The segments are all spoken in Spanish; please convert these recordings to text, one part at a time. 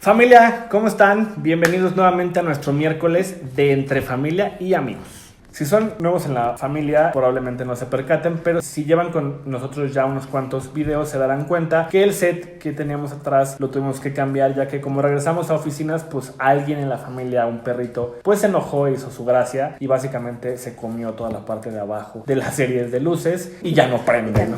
Familia, ¿cómo están? Bienvenidos nuevamente a nuestro miércoles de Entre Familia y Amigos. Si son nuevos en la familia, probablemente no se percaten, pero si llevan con nosotros ya unos cuantos videos, se darán cuenta que el set que teníamos atrás lo tuvimos que cambiar, ya que como regresamos a oficinas, pues alguien en la familia, un perrito, pues se enojó, hizo su gracia y básicamente se comió toda la parte de abajo de las series de luces y ya no prende, ¿no?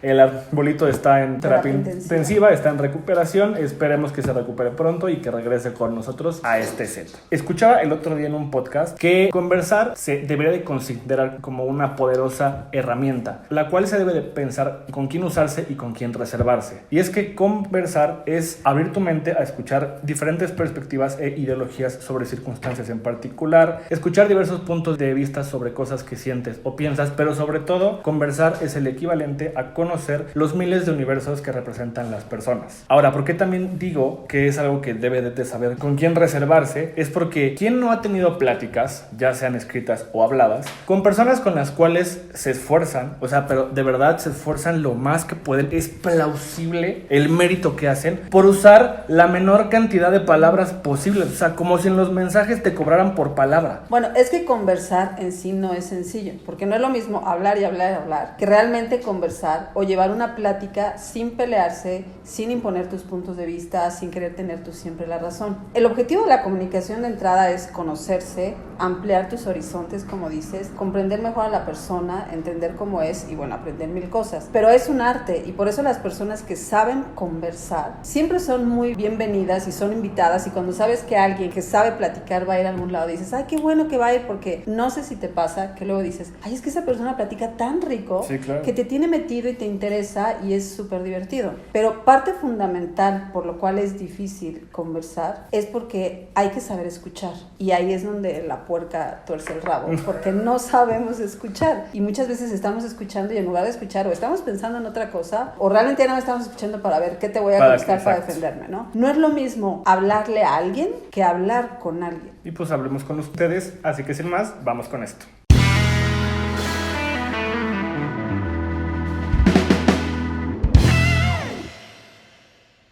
El arbolito está en terapia intensiva, está en recuperación, esperemos que se recupere pronto y que regrese con nosotros a este set. Escuchaba el otro día en un podcast que conversar se debería de considerar como una poderosa herramienta, la cual se debe de pensar con quién usarse y con quién reservarse. Y es que conversar es abrir tu mente a escuchar diferentes perspectivas e ideologías sobre circunstancias en particular, escuchar diversos puntos de vista sobre cosas que sientes o piensas, pero sobre todo, conversar es el equivalente a conocer los miles de universos que representan las personas. Ahora, ¿por qué también digo que es algo que debe de saber con quién reservarse? Es porque ¿quién no ha tenido pláticas, ya sean escritas o habladas, con personas con las cuales se esfuerzan, pero de verdad se esfuerzan lo más que pueden? Es plausible el mérito que hacen por usar la menor cantidad de palabras posibles, como si en los mensajes te cobraran por palabra. Bueno, es que conversar en sí no es sencillo, porque no es lo mismo hablar y hablar y hablar, que realmente conversar o llevar una plática sin pelearse, sin imponer tus puntos de vista, sin querer tener tú siempre la razón. El objetivo de la comunicación de entrada es conocerse, ampliar tus horizontes, como dices, comprender mejor a la persona, entender cómo es y aprender mil cosas. Pero es un arte y por eso las personas que saben conversar siempre son muy bienvenidas y son invitadas, y cuando sabes que alguien que sabe platicar va a ir a algún lado, dices, ay, qué bueno que va a ir, porque no sé si te pasa que luego dices, ay, es que esa persona platica tan rico, sí, claro, que te tiene metido y te interesa y es súper divertido. Pero parte fundamental por lo cual es difícil conversar es porque hay que saber escuchar, y ahí es donde la puerca tuerce el rabo, porque no sabemos escuchar y muchas veces estamos escuchando y en lugar de escuchar o estamos pensando en otra cosa o realmente ya no estamos escuchando para ver qué te voy a contestar para defenderme, ¿no? No es lo mismo hablarle a alguien que hablar con alguien. Y pues hablemos con ustedes, así que sin más, vamos con esto.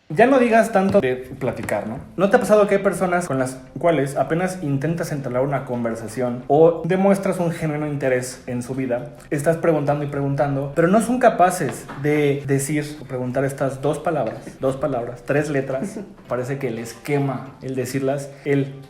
Ya no digas tanto de platicar, ¿no? ¿No te ha pasado que hay personas con las cuales apenas intentas entablar una conversación o demuestras un genuino interés en su vida? Estás preguntando y preguntando, pero no son capaces de decir o preguntar estas dos palabras, tres letras. Parece que les quema el decirlas,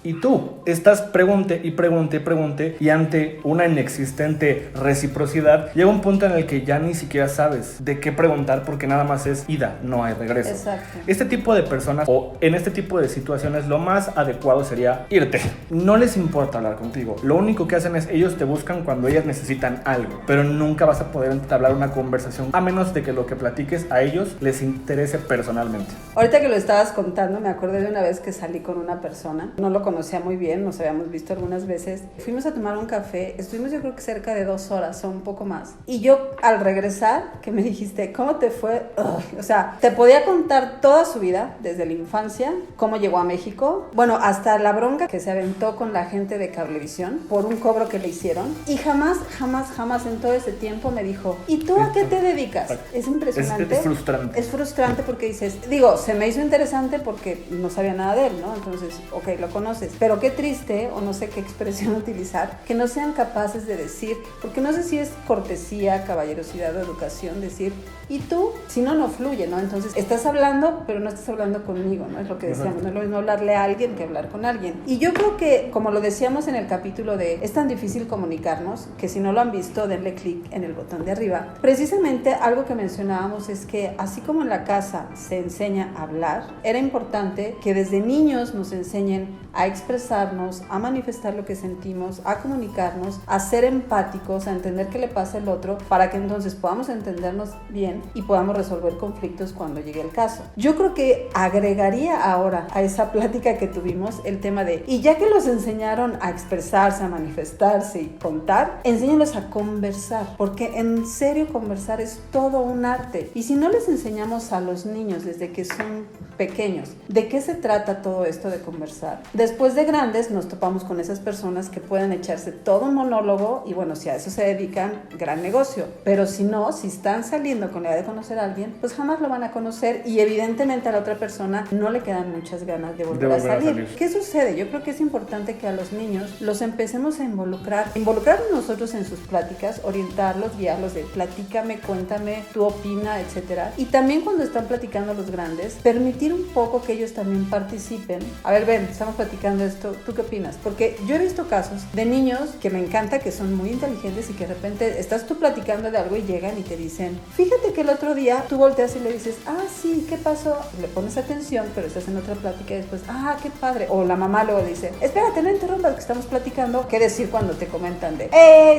y tú. Estás pregunte y pregunte y pregunte, y ante una inexistente reciprocidad, llega un punto en el que ya ni siquiera sabes de qué preguntar porque nada más es ida, no hay regreso. Exacto. Este tipo de personas o en este tipo de situaciones lo más adecuado sería irte. No les importa hablar contigo. Lo único que hacen es ellos te buscan cuando ellas necesitan algo, pero nunca vas a poder entablar una conversación a menos de que lo que platiques a ellos les interese personalmente. Ahorita que lo estabas contando, me acordé de una vez que salí con una persona. No lo conocía muy bien, nos habíamos visto algunas veces. Fuimos a tomar un café, estuvimos yo creo que cerca de 2 horas o un poco más. Y yo al regresar, que me dijiste, ¿cómo te fue? Te podía contar toda su vida, desde la infancia, cómo llegó a México, hasta la bronca que se aventó con la gente de Cablevisión por un cobro que le hicieron, y jamás en todo ese tiempo me dijo, ¿y tú a qué te dedicas? Es impresionante. Es frustrante. Es frustrante porque dices, se me hizo interesante porque no sabía nada de él, ¿no? Entonces, ok, lo conoces, pero qué triste, o no sé qué expresión utilizar, que no sean capaces de decir, porque no sé si es cortesía, caballerosidad o educación, decir, ¿y tú? Si no, no fluye, ¿no? Entonces, estás hablando, pero no estás hablando conmigo, ¿no? Es lo que decíamos, no es lo mismo hablarle a alguien que hablar con alguien. Y yo creo que, como lo decíamos en el capítulo de es tan difícil comunicarnos, que si no lo han visto, denle clic en el botón de arriba. Precisamente algo que mencionábamos es que, así como en la casa se enseña a hablar, era importante que desde niños nos enseñen a expresarnos, a manifestar lo que sentimos, a comunicarnos, a ser empáticos, a entender qué le pasa al otro, para que entonces podamos entendernos bien y podamos resolver conflictos cuando llegue el caso. Yo creo que agregaría ahora a esa plática que tuvimos el tema de, y ya que los enseñaron a expresarse, a manifestarse y contar, enséñalos a conversar, porque en serio conversar es todo un arte. Y si no les enseñamos a los niños desde que son pequeños, ¿de qué se trata todo esto de conversar? Después de grandes nos topamos con esas personas que pueden echarse todo un monólogo y si a eso se dedican, gran negocio. Pero si no, si están saliendo con la idea de conocer a alguien, pues jamás lo van a conocer y evidentemente evidentemente a la otra persona no le quedan muchas ganas de volver a salir. ¿Qué sucede? Yo creo que es importante que a los niños los empecemos a involucrarnos nosotros en sus pláticas, orientarlos, guiarlos de platícame, cuéntame, tú opina, etcétera. Y también cuando están platicando los grandes, permitir un poco que ellos también participen. A ver, ven, estamos platicando esto, ¿tú qué opinas? Porque yo he visto casos de niños que me encanta, que son muy inteligentes y que de repente estás tú platicando de algo y llegan y te dicen, fíjate que el otro día tú volteas y le dices, sí, ¿qué pasó? Le pones atención, pero estás en otra plática y después, qué padre. O la mamá luego dice, espérate, no interrumpas que estamos platicando. ¿Qué decir cuando te comentan de,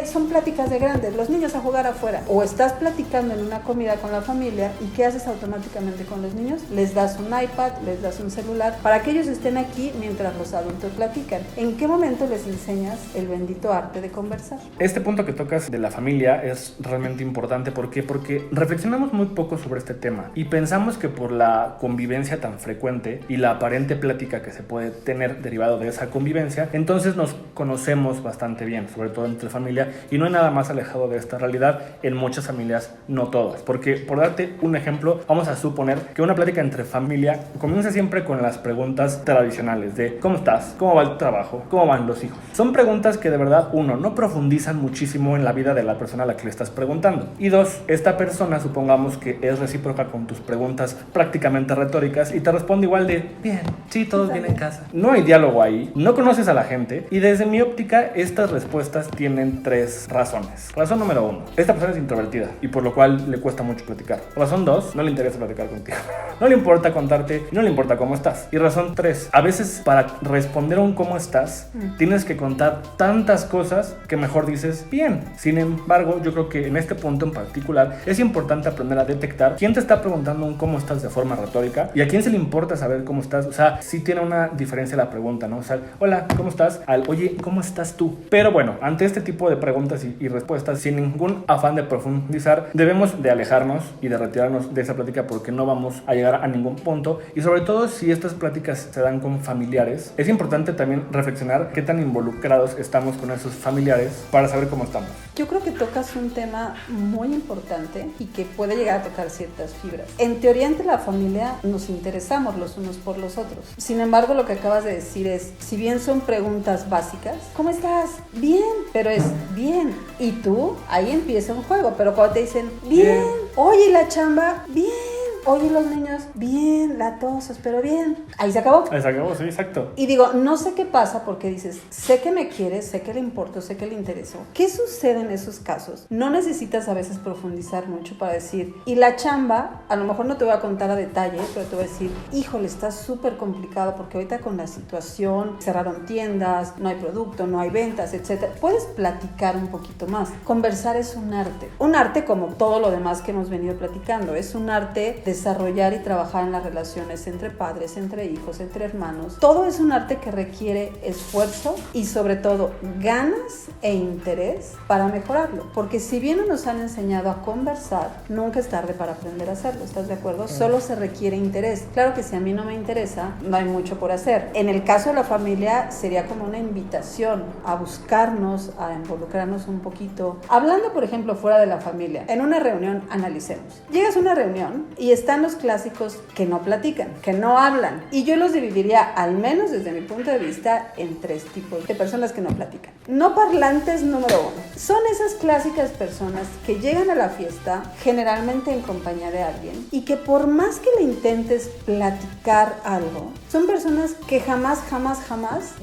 son pláticas de grandes, los niños a jugar afuera? O estás platicando en una comida con la familia y ¿qué haces automáticamente con los niños? Les das un iPad, les das un celular para que ellos estén aquí mientras los adultos platican. ¿En qué momento les enseñas el bendito arte de conversar? Este punto que tocas de la familia es realmente importante. ¿Por qué? Porque reflexionamos muy poco sobre este tema y pensamos que por la convivencia tan frecuente y la aparente plática que se puede tener derivado de esa convivencia, entonces nos conocemos bastante bien, sobre todo entre familia, y no hay nada más alejado de esta realidad en muchas familias, no todas. Porque, por darte un ejemplo, vamos a suponer que una plática entre familia comienza siempre con las preguntas tradicionales de ¿cómo estás? ¿Cómo va el trabajo? ¿Cómo van los hijos? Son preguntas que de verdad, uno, no profundizan muchísimo en la vida de la persona a la que le estás preguntando, y dos, esta persona supongamos que es recíproca con tus preguntas prácticamente retóricas y te responde igual de bien, sí, todo bien en casa. No hay diálogo ahí, no conoces a la gente, y desde mi óptica estas respuestas tienen 3 razones. Razón número 1, esta persona es introvertida y por lo cual le cuesta mucho platicar. Razón 2, no le interesa platicar contigo, no le importa contarte, no le importa cómo estás. Y razón 3, a veces para responder a un cómo estás tienes que contar tantas cosas que mejor dices bien. Sin embargo, yo creo que en este punto en particular es importante aprender a detectar quién te está preguntando un cómo estás de forma retórica y a quién se le importa saber cómo estás. O sea, sí tiene una diferencia la pregunta, ¿no? O sea, hola, ¿cómo estás? Al, oye, ¿cómo estás tú? Pero bueno, ante este tipo de preguntas y respuestas, sin ningún afán de profundizar, debemos de alejarnos y de retirarnos de esa plática porque no vamos a llegar a ningún punto. Y sobre todo si estas pláticas se dan con familiares, es importante también reflexionar qué tan involucrados estamos con esos familiares para saber cómo estamos. Yo creo que tocas un tema muy importante y que puede llegar a tocar ciertas fibras. En teoría, entre la familia nos interesamos los unos por los otros. Sin embargo, lo que acabas de decir es, si bien son preguntas básicas, ¿cómo estás? Bien, pero es bien. ¿Y tú? Ahí empieza un juego, pero cuando te dicen, bien. Oye, ¿la chamba? Bien. Oye, los niños, bien, latosos, pero bien. Ahí se acabó. Ahí se acabó, sí, exacto. Y digo, no sé qué pasa porque dices, sé que me quieres, sé que le importo, sé que le intereso. ¿Qué sucede en esos casos? No necesitas a veces profundizar mucho para decir, y la chamba, a lo mejor no te voy a contar a detalle, pero te voy a decir, híjole, está súper complicado porque ahorita con la situación, cerraron tiendas, no hay producto, no hay ventas, etc. Puedes platicar un poquito más. Conversar es un arte. Un arte como todo lo demás que hemos venido platicando. Es un arte de desarrollar y trabajar en las relaciones entre padres, entre hijos, entre hermanos. Todo es un arte que requiere esfuerzo y sobre todo ganas e interés para mejorarlo. Porque si bien no nos han enseñado a conversar, nunca es tarde para aprender a hacerlo. ¿Estás de acuerdo? Solo se requiere interés. Claro que si a mí no me interesa, no hay mucho por hacer. En el caso de la familia sería como una invitación a buscarnos, a involucrarnos un poquito. Hablando, por ejemplo, fuera de la familia, en una reunión analicemos. Llegas a una reunión y están los clásicos que no platican, que no hablan. Y yo los dividiría, al menos desde mi punto de vista, en 3 tipos de personas que no platican. No parlantes número 1. Son esas clásicas personas que llegan a la fiesta, generalmente en compañía de alguien, y que por más que le intentes platicar algo, son personas que jamás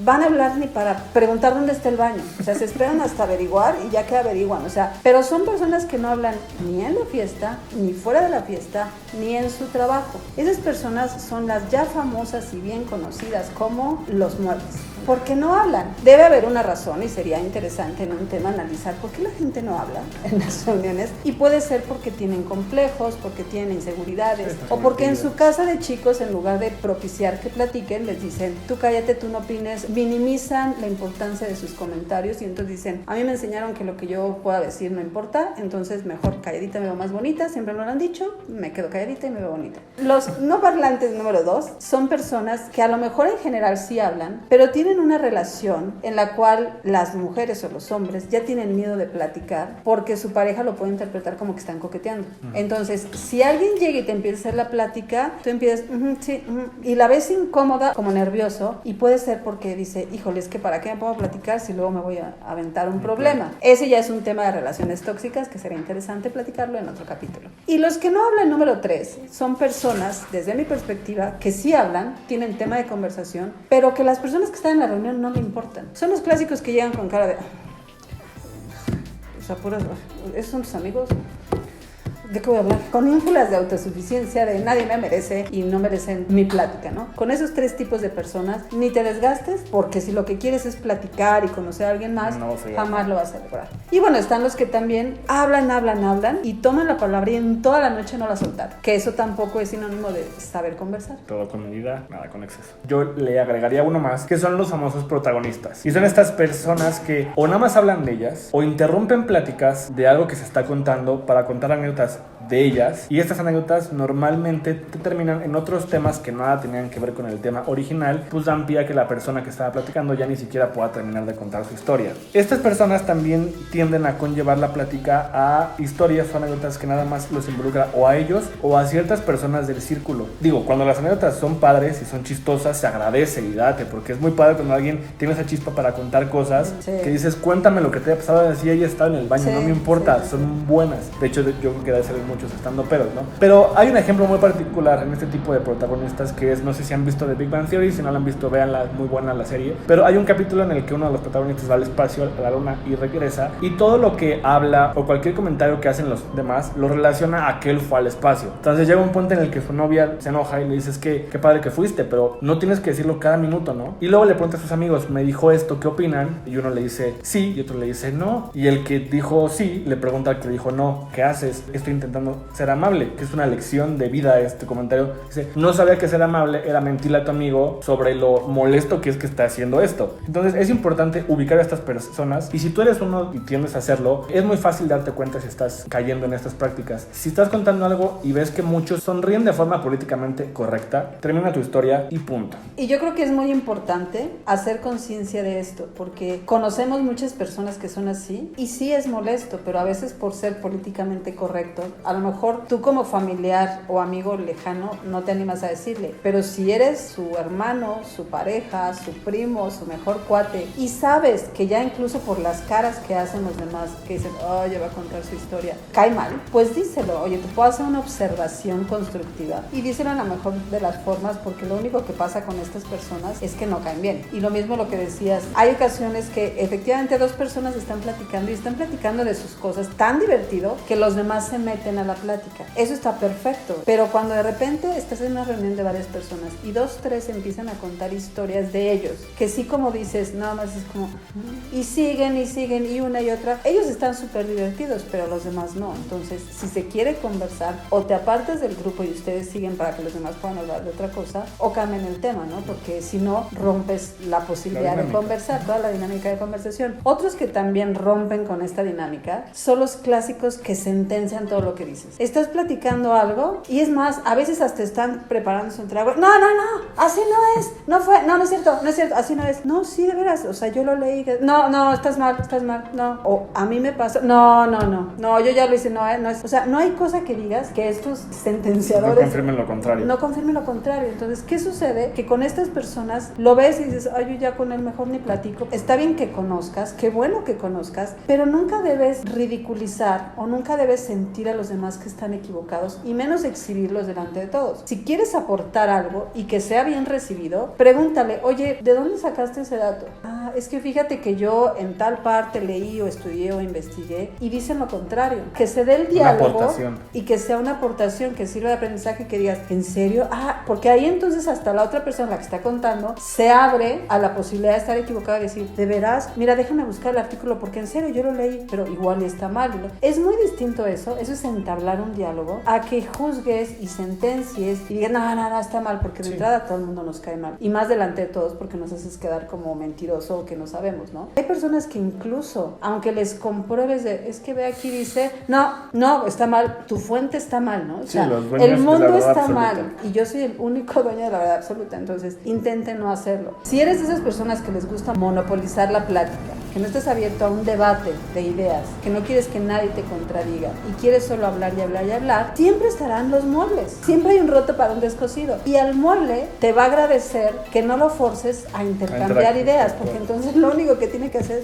van a hablar ni para preguntar dónde está el baño. O sea, se esperan hasta averiguar y ya que averiguan. O sea, pero son personas que no hablan ni en la fiesta, ni fuera de la fiesta, ni en su trabajo. Esas personas son las ya famosas y bien conocidas como los muertos. Porque no hablan. Debe haber una razón y sería interesante en un tema analizar por qué la gente no habla en las reuniones. Y puede ser porque tienen complejos, porque tienen inseguridades, o porque en su casa de chicos, en lugar de propiciar que platiquen, les dicen, tú cállate, tú no opines, minimizan la importancia de sus comentarios y entonces dicen, a mí me enseñaron que lo que yo pueda decir no importa, entonces mejor calladita me veo más bonita, siempre me lo han dicho, me quedo calladita y me veo bonita. Los no parlantes número 2 son personas que a lo mejor en general sí hablan, pero tienen tienen una relación en la cual las mujeres o los hombres ya tienen miedo de platicar porque su pareja lo puede interpretar como que están coqueteando. Entonces, si alguien llega y te empieza a hacer la plática, tú empiezas, sí, y la ves incómoda, como nervioso, y puede ser porque dice, híjole, es que para qué me puedo platicar si luego me voy a aventar un problema. Ese ya es un tema de relaciones tóxicas que sería interesante platicarlo en otro capítulo. Y los que no hablan, número 3, son personas, desde mi perspectiva, que sí hablan, tienen tema de conversación, pero que las personas que están en la reunión no le importan. Son los clásicos que llegan con cara de... O sea, puras... ¿Esos son tus amigos? ¿De qué voy a hablar? Con ínfulas de autosuficiencia, de nadie me merece y no merecen mi plática, ¿no? Con esos 3 tipos de personas, ni te desgastes, porque si lo que quieres es platicar y conocer a alguien más, jamás lo vas a lograr. Y bueno, están los que también hablan y toman la palabra y en toda la noche no la soltan, que eso tampoco es sinónimo de saber conversar. Todo con medida, nada con exceso. Yo le agregaría uno más, que son los famosos protagonistas. Y son estas personas que o nada más hablan de ellas, o interrumpen pláticas de algo que se está contando para contar anécdotas de ellas, y estas anécdotas normalmente te terminan en otros temas que nada tenían que ver con el tema original, pues dan pie a que la persona que estaba platicando ya ni siquiera pueda terminar de contar su historia. Estas personas también tienden a conllevar la plática a historias o anécdotas que nada más los involucra o a ellos o a ciertas personas del círculo. Digo, cuando las anécdotas son padres y son chistosas, se agradece y date, porque es muy padre cuando alguien tiene esa chispa para contar cosas, que dices, cuéntame lo que te ha pasado, así ella estaba en el baño, no me importa, son buenas. De hecho, yo creo que debe ser muchos estando pedos, ¿no? Pero hay un ejemplo muy particular en este tipo de protagonistas que es, no sé si han visto The Big Bang Theory, si no la han visto, véanla, muy buena la serie, pero hay un capítulo en el que uno de los protagonistas va al espacio, a la luna y regresa, y todo lo que habla o cualquier comentario que hacen los demás lo relaciona a que él fue al espacio. Entonces llega un punto en el que su novia se enoja y le dices que qué padre que fuiste, pero no tienes que decirlo cada minuto, ¿no? Y luego le pregunta a sus amigos, me dijo esto, ¿qué opinan? Y uno le dice sí y otro le dice no, y el que dijo sí le pregunta al que dijo no, ¿qué haces? Estoy intentando ser amable, que es una lección de vida este comentario. Dice, no sabía que ser amable era mentirle a tu amigo sobre lo molesto que es que está haciendo esto. Entonces es importante ubicar a estas personas, y si tú eres uno y tiendes a hacerlo, es muy fácil darte cuenta si estás cayendo en estas prácticas. Si estás contando algo y ves que muchos sonríen de forma políticamente correcta, termina tu historia y punto. Y yo creo que es muy importante hacer conciencia de esto, porque conocemos muchas personas que son así, y sí es molesto, pero a veces por ser políticamente correcto, a lo mejor tú como familiar o amigo lejano no te animas a decirle, pero si eres su hermano, su pareja, su primo, su mejor cuate, y sabes que ya incluso por las caras que hacen los demás, que dicen, oye, va a contar su historia, cae mal, pues díselo, oye, te puedo hacer una observación constructiva, y díselo a la mejor de las formas, porque lo único que pasa con estas personas es que no caen bien. Y lo mismo lo que decías, hay ocasiones que efectivamente 2 personas están platicando y están platicando de sus cosas tan divertido que los demás se meten a la plática. Eso está perfecto, pero cuando de repente estás en una reunión de varias personas y 2, 3 empiezan a contar historias de ellos, que sí, como dices, nada más es como y siguen y una y otra, ellos están súper divertidos, pero los demás no. Entonces, si se quiere conversar, o te apartas del grupo y ustedes siguen para que los demás puedan hablar de otra cosa, o cambien el tema, ¿no? Porque si no, rompes la posibilidad de conversar, toda la dinámica de conversación. Otros que también rompen con esta dinámica son los clásicos que sentencian todo lo que dices. Estás platicando algo y es más, a veces hasta están preparándose un trago. No, así no es, no es cierto, así no es. No, sí, de veras, o sea, yo lo leí. No, estás mal, no. O a mí me pasó, no, yo ya lo hice, no es. O sea, no hay cosa que digas que estos sentenciadores no confirmen lo contrario. No confirmen lo contrario. Entonces, ¿qué sucede? Que con estas personas lo ves y dices, ay, yo ya con él mejor ni platico. Está bien que conozcas, qué bueno que conozcas, pero nunca debes ridiculizar o nunca debes sentir a los demás que están equivocados, y menos exhibirlos delante de todos. Si quieres aportar algo y que sea bien recibido, pregúntale, oye, ¿de dónde sacaste ese dato? Ah, es que fíjate que yo en tal parte leí o estudié o investigué, y dicen lo contrario. Que se dé el diálogo y que sea una aportación que sirva de aprendizaje, que digas, ¿en serio? Ah, porque ahí entonces hasta la otra persona, la que está contando, se abre a la posibilidad de estar equivocada y decir, ¿de veras? Mira, déjame buscar el artículo porque en serio yo lo leí, pero igual está mal, ¿no? Es muy distinto eso es dispuestas a entablar un diálogo a que juzgues y sentencies y digas, no, está mal, porque de entrada a todo el mundo nos cae mal. Y más delante de todos porque nos haces quedar como mentiroso o que no sabemos, ¿no? Hay personas que incluso, aunque les compruebes es que ve aquí dice, no, está mal, tu fuente está mal, ¿no? O sea, el mundo está mal y yo soy el único dueño de la verdad absoluta, entonces intenten no hacerlo. Si eres de esas personas que les gusta monopolizar la plática, que no estés abierto a un debate de ideas, que no quieres que nadie te contradiga y quieres solo hablar y hablar y hablar, siempre estarán los muebles. Siempre hay un roto para un descosido. Y al mueble te va a agradecer que no lo forces a intercambiar ideas, porque entonces lo único que tiene que hacer,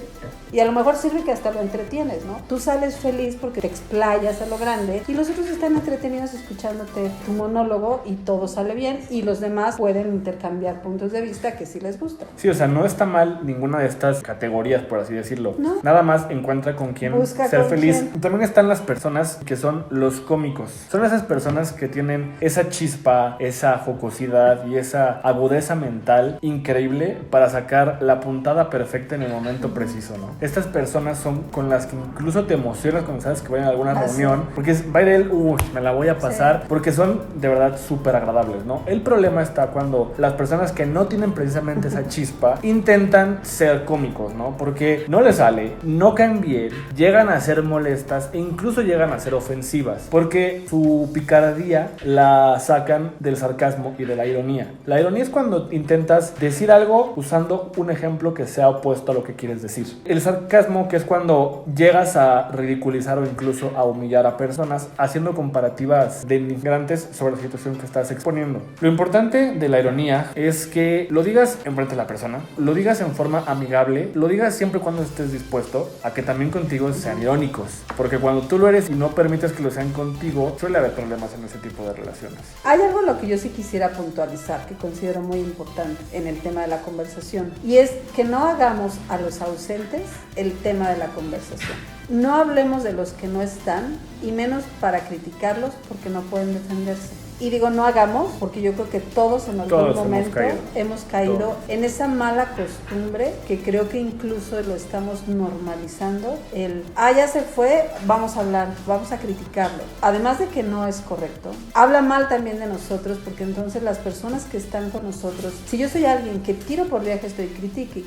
y a lo mejor sirve que hasta lo entretienes, ¿no? Tú sales feliz porque te explayas a lo grande y los otros están entretenidos escuchándote tu monólogo y todo sale bien y los demás pueden intercambiar puntos de vista que sí les gusta. Sí, o sea, no está mal ninguna de estas categorías, por así decirlo. ¿No? Nada más encuentra con quién Busca ser con feliz. quién. También están las personas que son los cómicos. Son esas personas que tienen esa chispa, esa jocosidad y esa agudeza mental increíble para sacar la puntada perfecta en el momento preciso, ¿no? Estas personas son con las que incluso te emocionas cuando sabes que vayan a alguna reunión, porque va a ir él, me la voy a pasar, porque son de verdad súper agradables, ¿no? El problema está cuando las personas que no tienen precisamente esa chispa intentan ser cómicos, ¿no? Porque no les sale, no caen bien, llegan a ser molestas e incluso llegan a ser ofensivas, porque su picardía la sacan del sarcasmo y de la ironía. La ironía es cuando intentas decir algo usando un ejemplo que sea opuesto a lo que quieres decir. El sarcasmo, que es cuando llegas a ridiculizar o incluso a humillar a personas haciendo comparativas denigrantes sobre la situación que estás exponiendo. Lo importante de la ironía es que lo digas enfrente de la persona, lo digas en forma amigable, lo digas siempre cuando estés dispuesto a que también contigo sean irónicos, porque cuando tú lo eres y no permites que lo sean contigo, suele haber problemas en ese tipo de relaciones. Hay algo en lo que yo sí quisiera puntualizar que considero muy importante en el tema de la conversación, y es que no hagamos a los ausentes el tema de la conversación. No hablemos de los que no están, y menos para criticarlos porque no pueden defenderse. Y digo no hagamos porque yo creo que todos en algún momento hemos caído en esa mala costumbre que creo que incluso lo estamos normalizando. Ya se fue, vamos a hablar, vamos a criticarlo. Además de que no es correcto, habla mal también de nosotros, porque entonces las personas que están con nosotros, si yo soy alguien que tiro por viaje, estoy critique,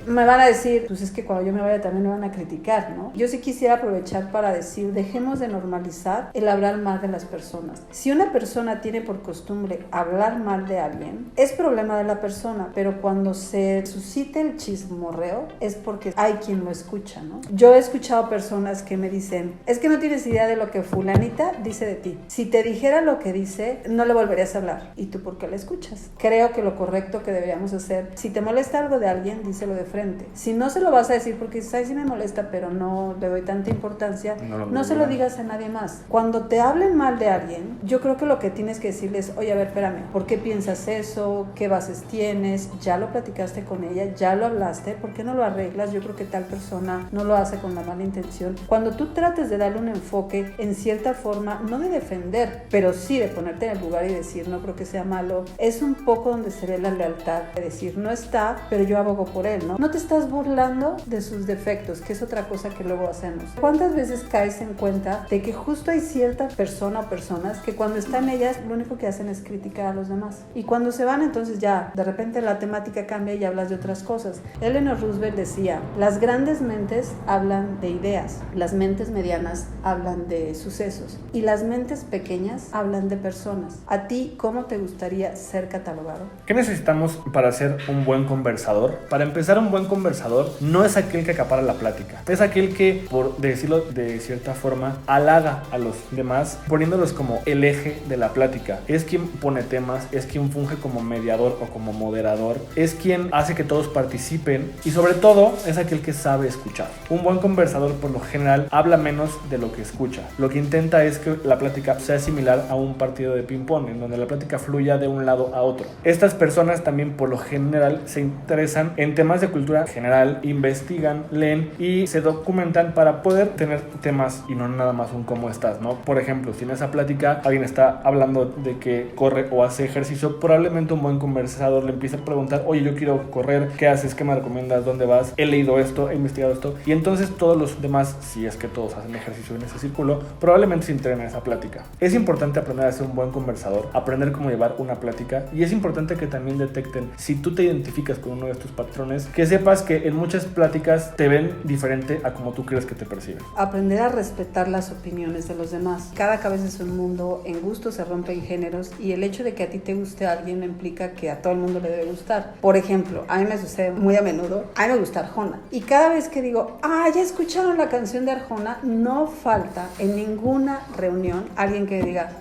me van a decir, pues es que cuando yo me vaya también me van a criticar, ¿no? Yo sí quisiera aprovechar para decir, dejemos de normalizar el hablar mal de las personas. Si una persona tiene por costumbre hablar mal de alguien, es problema de la persona, pero cuando se suscita el chismorreo es porque hay quien lo escucha, ¿no? Yo he escuchado personas que me dicen, es que no tienes idea de lo que fulanita dice de ti. Si te dijera lo que dice, no le volverías a hablar. ¿Y tú por qué la escuchas? Creo que lo correcto que deberíamos hacer, si te molesta algo de alguien, díselo de frente. Si no se lo vas a decir porque dices, ay, sí me molesta, pero no le doy tanta importancia, no se lo digas a nadie más. Cuando te hablen mal de alguien, yo creo que lo que tienes que decirles, oye, a ver, espérame, ¿por qué piensas eso? ¿Qué bases tienes? ¿Ya lo platicaste con ella? ¿Ya lo hablaste? ¿Por qué no lo arreglas? Yo creo que tal persona no lo hace con la mala intención. Cuando tú trates de darle un enfoque en cierta forma, no de defender, pero sí de ponerte en el lugar y decir, no creo que sea malo, es un poco donde se ve la lealtad, de decir, no está, pero yo abogo por él, ¿no? No te estás burlando de sus defectos, que es otra cosa que luego hacemos. ¿Cuántas veces caes en cuenta de que justo hay cierta persona o personas que cuando están ellas, lo único que hacen es criticar a los demás? Y cuando se van, entonces ya, de repente la temática cambia y hablas de otras cosas. Eleanor Roosevelt decía, las grandes mentes hablan de ideas, las mentes medianas hablan de sucesos y las mentes pequeñas hablan de personas. ¿A ti cómo te gustaría ser catalogado? ¿Qué necesitamos para ser un buen conversador? Para empezar, un buen conversador no es aquel que acapara la plática, es aquel que, por decirlo de cierta forma, halaga a los demás poniéndolos como el eje de la plática. Es quien pone temas, es quien funge como mediador o como moderador, es quien hace que todos participen y sobre todo es aquel que sabe escuchar. Un buen conversador por lo general habla menos de lo que escucha. Lo que intenta es que la plática sea similar a un partido de ping-pong en donde la plática fluya de un lado a otro. Estas personas también por lo general se interesan en temas de cultura general, investigan, leen y se documentan para poder tener temas y no nada más un cómo estás, ¿no? Por ejemplo, si en esa plática alguien está está hablando de que corre o hace ejercicio, probablemente un buen conversador le empieza a preguntar, oye, yo quiero correr, ¿qué haces? ¿Qué me recomiendas? ¿Dónde vas? He leído esto, he investigado esto. Y entonces todos los demás, si es que todos hacen ejercicio en ese círculo, probablemente se integren en esa plática. Es importante aprender a ser un buen conversador, aprender cómo llevar una plática, y es importante que también detecten si tú te identificas con uno de estos patrones, que sepas que en muchas pláticas te ven diferente a como tú crees que te perciben. Aprender a respetar las opiniones de los demás. Cada cabeza es un mundo, en gusto se rompen géneros, y el hecho de que a ti te guste a alguien no implica que a todo el mundo le debe gustar. Por ejemplo, a mí me sucede muy a menudo, a mí me gusta Arjona, y cada vez que digo, ya escucharon la canción de Arjona, no falta en ninguna reunión alguien que diga,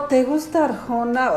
¿te gusta Arjona?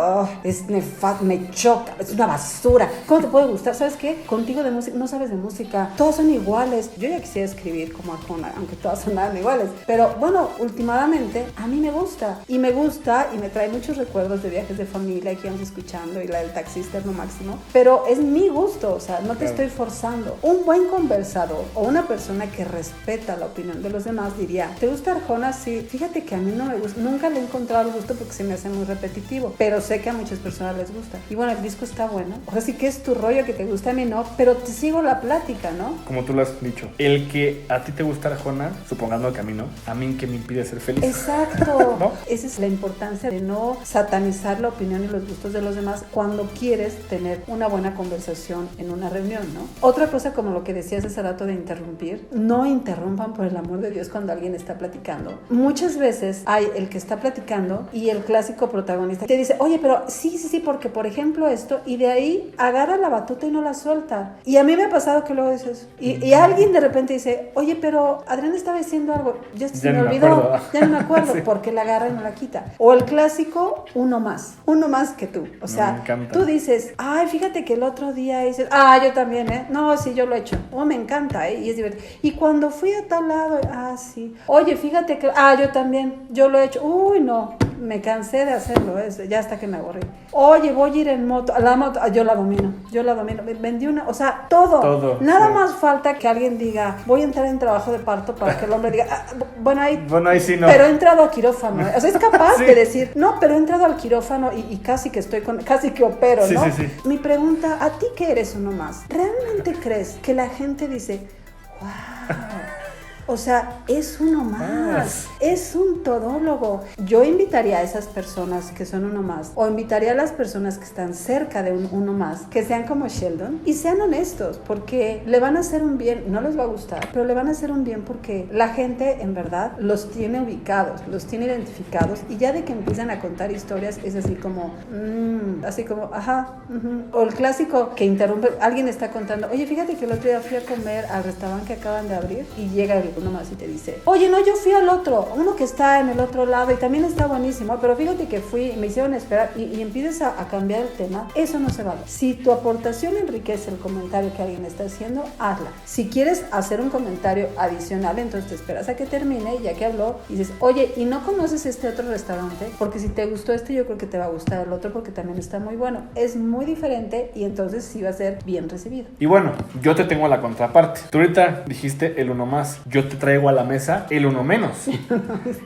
Es nefasto, me choca, es una basura. ¿Cómo te puede gustar? ¿Sabes qué? Contigo de música, no sabes de música, todos son iguales. Yo ya quisiera escribir como Arjona, aunque todas sonaran iguales, pero bueno, últimamente a mí me gusta y me trae muchos recuerdos de viajes de familia que íbamos escuchando, y la del taxista es lo máximo, pero es mi gusto, o sea, no te estoy forzando. Un buen conversador o una persona que respeta la opinión de los demás diría, ¿te gusta Arjona? Sí, fíjate que a mí no me gusta, nunca le he encontrado el gusto porque se me hace muy repetitivo, pero sé que a muchas personas les gusta, y bueno, el disco está bueno, o sea, sí que es tu rollo que te gusta, a mí no, pero te sigo la plática, ¿no? Como tú lo has dicho, el que a ti te gusta Arjona, supongando que a mí no, a mí que me impide ser feliz. Exacto. ¿No? Esa es la importancia de no satanizar la opinión y los gustos de los demás cuando quieres tener una buena conversación en una reunión, ¿no? Otra cosa, como lo que decías hace rato de interrumpir, no interrumpan, por el amor de Dios, cuando alguien está platicando. Muchas veces hay el que está platicando y el clásico protagonista que dice, oye, pero sí, porque por ejemplo esto, y de ahí agarra la batuta y no la suelta. Y a mí me ha pasado que luego dices, y alguien de repente dice, oye, pero Adrián estaba diciendo algo, ya se me olvidó, ya no me acuerdo, sí. Porque la agarra y no la quita. O el clásico, uno más que tú. O sea, tú dices, fíjate que el otro día dices, yo también, no, sí, yo lo he hecho. Me encanta, y es divertido. Y cuando fui a tal lado, sí. Oye, fíjate que, yo también, yo lo he hecho. Uy, no, me cansé de hacerlo, ya hasta que me aburrí. Oye, voy a ir en moto, la moto, yo la domino. Vendí una, o sea, todo. Nada sí. Más falta que alguien diga, voy a entrar en trabajo de parto, para que el hombre diga, bueno, ahí sí no. Pero he entrado a quirófano. O sea, es capaz sí. De decir, no, pero he entrado al quirófano y casi que casi que opero, sí, ¿no? Sí. Mi pregunta, ¿a ti que eres uno más? ¿Realmente crees que la gente dice, wow? O sea, es uno más, es un todólogo. Yo invitaría a esas personas que son uno más, o invitaría a las personas que están cerca de uno más, que sean como Sheldon y sean honestos, porque le van a hacer un bien, no les va a gustar, pero le van a hacer un bien porque la gente en verdad los tiene ubicados, los tiene identificados, y ya de que empiezan a contar historias es así como, o el clásico que interrumpe, alguien está contando, oye, fíjate que el otro día fui a comer al restaurante que acaban de abrir, y llega uno más y te dice, oye, no, yo fui al otro, uno que está en el otro lado y también está buenísimo, pero fíjate que fui y me hicieron esperar, y empiezas a cambiar el tema. Eso no se vale. Si tu aportación enriquece el comentario que alguien está haciendo, hazla. Si quieres hacer un comentario adicional, entonces te esperas a que termine, ya que habló, y dices, oye, ¿y no conoces este otro restaurante? Porque si te gustó este, yo creo que te va a gustar el otro, porque también está muy bueno. Es muy diferente, y entonces sí va a ser bien recibido. Y bueno, yo te tengo la contraparte. Tú ahorita dijiste el uno más. Yo te traigo a la mesa el uno menos,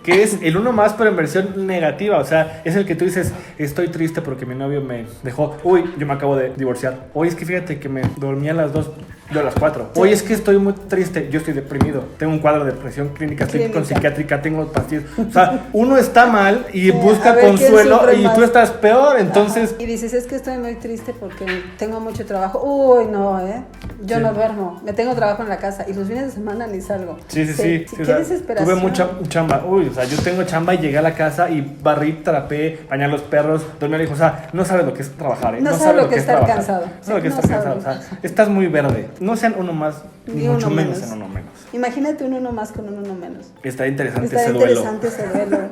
que es el uno más, pero en versión negativa. O sea, es el que tú dices, estoy triste porque mi novio me dejó. Uy, yo me acabo de divorciar. Oye, es que fíjate que me dormí a las 2, yo a las 4. Oye, es que estoy muy triste, yo estoy deprimido, tengo un cuadro de depresión clínica, estoy con psiquiátrica, tengo pastillas. O sea, uno está mal y busca consuelo, y tú estás peor, entonces... Ajá. Y dices, es que estoy muy triste porque tengo mucho trabajo. Uy, no, yo no duermo, me tengo trabajo en la casa, y los fines de semana ni salgo. Sí. Qué desesperación. Tuve mucha chamba. Uy, o sea, yo tengo chamba y llegué a la casa y barrí, trapé, bañé a los perros, dormí al hijo. O sea, no sabes lo que es trabajar, No sabes lo que es estar cansado. No sabes lo que es estar cansado. O sea, estás muy verde. No sean uno más, ni mucho menos en uno menos. Imagínate un uno más con un uno menos. Está interesante ese duelo.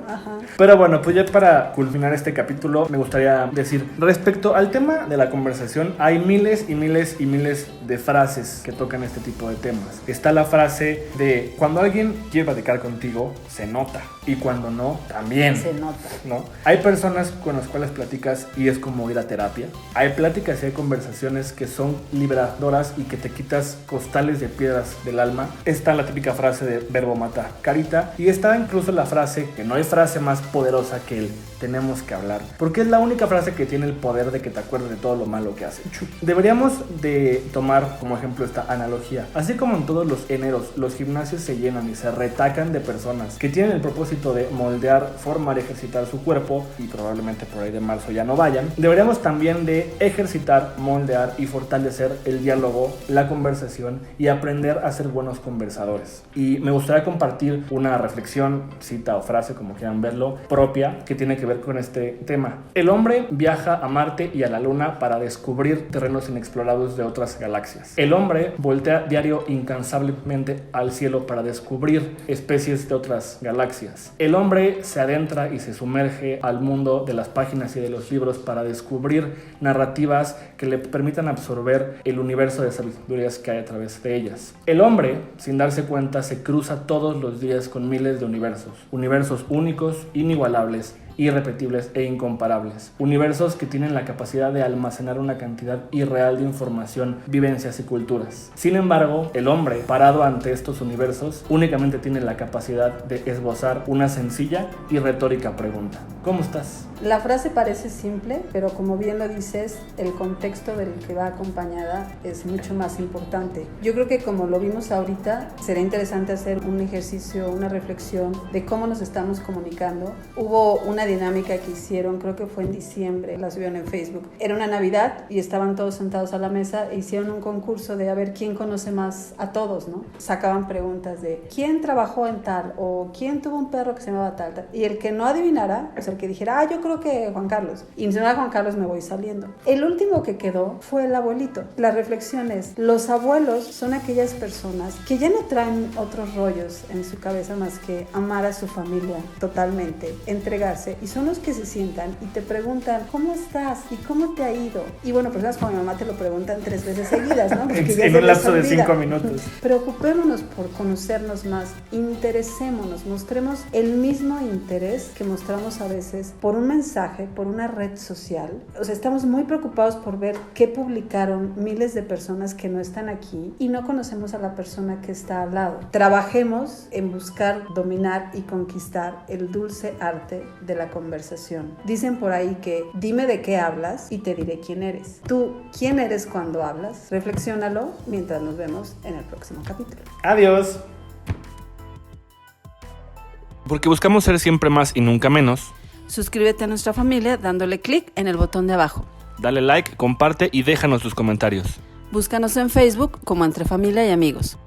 Ajá. Pero bueno, pues ya para culminar este capítulo, me gustaría decir, respecto al tema de la conversación, hay miles y miles y miles de frases que tocan este tipo de temas. Está la frase de, cuando alguien quiere platicar contigo, se nota. Y cuando no, también. Se nota. ¿No? Hay personas con las cuales platicas y es como ir a terapia. Hay pláticas y hay conversaciones que son liberadoras y que te quitas costales de piedras del alma. Está la típica frase de verbo mata carita, y está incluso la frase que no hay frase más poderosa que el tenemos que hablar, porque es la única frase que tiene el poder de que te acuerdes de todo lo malo que has hecho. Deberíamos de tomar como ejemplo esta analogía. Así como en todos los eneros, los gimnasios se llenan y se retacan de personas que tienen el propósito de moldear, formar y ejercitar su cuerpo, y probablemente por ahí de marzo ya no vayan, deberíamos también de ejercitar, moldear y fortalecer el diálogo, la conversación y aprender a ser buenos conversadores. Y me gustaría compartir una reflexión, cita o frase, como quieran verlo, propia, que tiene que ver con este tema. El hombre viaja a Marte y a la Luna para descubrir terrenos inexplorados de otras galaxias. El hombre voltea diario incansablemente al cielo para descubrir especies de otras galaxias. El hombre se adentra y se sumerge al mundo de las páginas y de los libros para descubrir narrativas que le permitan absorber el universo de sabidurías que hay a través de ellas. El hombre, sin darse cuenta, se cruza todos los días con miles de universos únicos, inigualables, irrepetibles e incomparables. Universos que tienen la capacidad de almacenar una cantidad irreal de información, vivencias y culturas. Sin embargo, el hombre, parado ante estos universos, únicamente tiene la capacidad de esbozar una sencilla y retórica pregunta. ¿Cómo estás? La frase parece simple, pero como bien lo dices, el contexto del que va acompañada es mucho más importante. Yo creo que como lo vimos ahorita, será interesante hacer un ejercicio, una reflexión de cómo nos estamos comunicando. Hubo una dinámica que hicieron, creo que fue en diciembre, la subieron en Facebook. Era una Navidad y estaban todos sentados a la mesa e hicieron un concurso de a ver quién conoce más a todos, ¿no? Sacaban preguntas de quién trabajó en tal o quién tuvo un perro que se llamaba tal, tal. Y el que no adivinara, o sea, el que dijera, yo creo que Juan Carlos. Y si no era Juan Carlos, me voy saliendo. El último que quedó fue el abuelito. La reflexión es, los abuelos son aquellas personas que ya no traen otros rollos en su cabeza más que amar a su familia totalmente, entregarse, y son los que se sientan y te preguntan, ¿cómo estás? ¿Y cómo te ha ido? Y bueno, personas como mi mamá te lo preguntan 3 veces seguidas, ¿no? En un lapso de 5 minutos. Preocupémonos por conocernos más, interesémonos, mostremos el mismo interés que mostramos a veces por un mensaje, por una red social. O sea, estamos muy preocupados por ver qué publicaron miles de personas que no están aquí y no conocemos a la persona que está al lado. Trabajemos en buscar, dominar y conquistar el dulce arte de la conversación. Dicen por ahí que dime de qué hablas y te diré quién eres. ¿Tú quién eres cuando hablas? Reflexiónalo mientras nos vemos en el próximo capítulo. Adiós. Porque buscamos ser siempre más y nunca menos. Suscríbete a nuestra familia dándole clic en el botón de abajo. Dale like, comparte y déjanos tus comentarios. Búscanos en Facebook como Entre Familia y Amigos.